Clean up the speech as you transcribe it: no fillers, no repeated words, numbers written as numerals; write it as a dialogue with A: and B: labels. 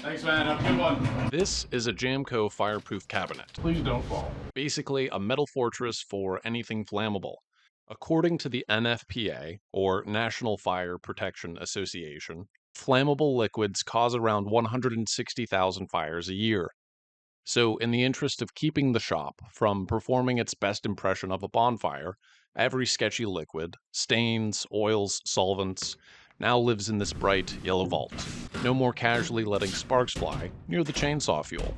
A: Thanks, man. Have a good one.
B: This is a Jamco fireproof cabinet,
A: Please don't fall.
B: basically a metal fortress for anything flammable. According to the NFPA, or National Fire Protection Association, flammable liquids cause around 160,000 fires a year. So, in the interest of keeping the shop from performing its best impression of a bonfire, every sketchy liquid, stains, oils, solvents, now lives in this bright yellow vault. No more casually letting sparks fly near the chainsaw fuel.